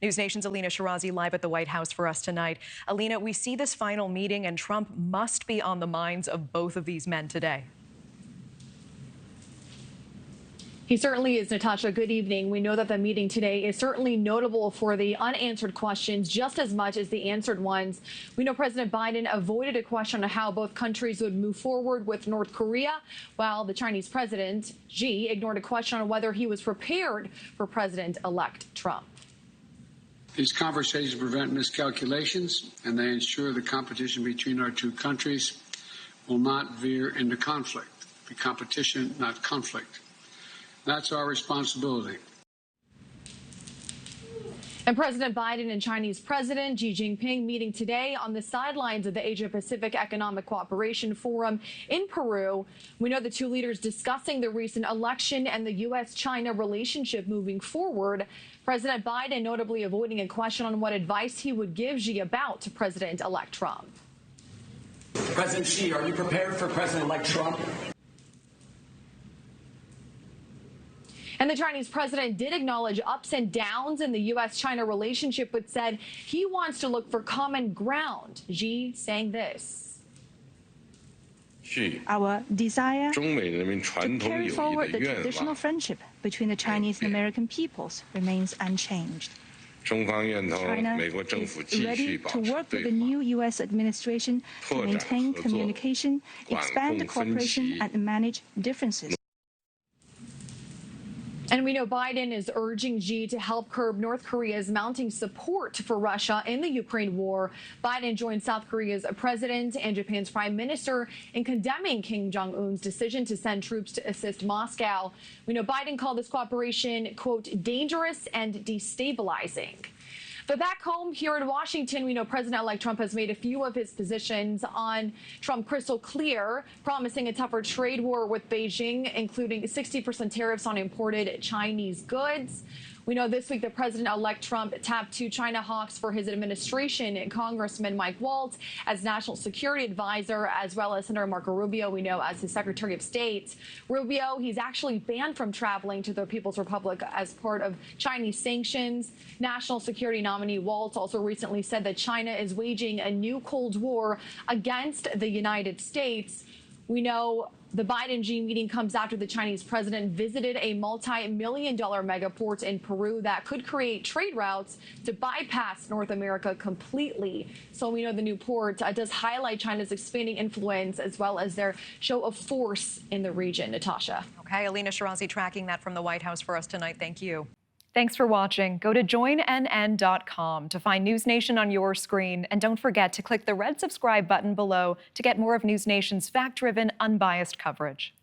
News Nation's Elina Shirazi live at the White House for us tonight. Elina, we see this final meeting, and Trump must be on the minds of both of these men today. He certainly is, Natasha. Good evening. We know that the meeting today is certainly notable for the unanswered questions just as much as the answered ones. We know President Biden avoided a question on how both countries would move forward with North Korea, while the Chinese president, Xi, ignored a question on whether he was prepared for President-elect Trump. These conversations prevent miscalculations, and they ensure the competition between our two countries will not veer into conflict. Be competition, not conflict. That's our responsibility. And President Biden and Chinese President Xi Jinping meeting today on the sidelines of the Asia-Pacific Economic Cooperation Forum in Peru. We know the two leaders discussing the recent election and the U.S.-China relationship moving forward. President Biden notably avoiding a question on what advice he would give Xi about President-elect Trump. President Xi, are you prepared for President-elect Trump? And the Chinese president did acknowledge ups and downs in the U.S.-China relationship, but said he wants to look for common ground. Xi saying this. Our desire to carry forward the traditional friendship between the Chinese and American peoples remains unchanged. China is ready to work with the new U.S. administration to maintain communication, expand cooperation, and manage differences. And we know Biden is urging Xi to help curb North Korea's mounting support for Russia in the Ukraine war. Biden joined South Korea's president and Japan's prime minister in condemning Kim Jong-un's decision to send troops to assist Moscow. We know Biden called this cooperation, quote, dangerous and destabilizing. But back home here in Washington, we know President-elect Trump has made a few of his positions on Trump crystal clear, promising a tougher trade war with Beijing, including 60% tariffs on imported Chinese goods. We know this week that President-elect Trump tapped two China hawks for his administration, Congressman Mike Waltz as National Security Advisor, as well as Senator Marco Rubio, we know, as his Secretary of State. Rubio, he's actually banned from traveling to the People's Republic as part of Chinese sanctions. National Security nominee Waltz also recently said that China is waging a new Cold War against the United States. We know the Biden-Xi meeting comes after the Chinese president visited a multi-million-dollar megaport in Peru that could create trade routes to bypass North America completely. So we know the new port does highlight China's expanding influence as well as their show of force in the region. Natasha. Okay, Elina Shirazi tracking that from the White House for us tonight. Thank you. Thanks for watching. Go to joinnn.com to find News Nation on your screen. And don't forget to click the red subscribe button below to get more of News Nation's fact-driven, unbiased coverage.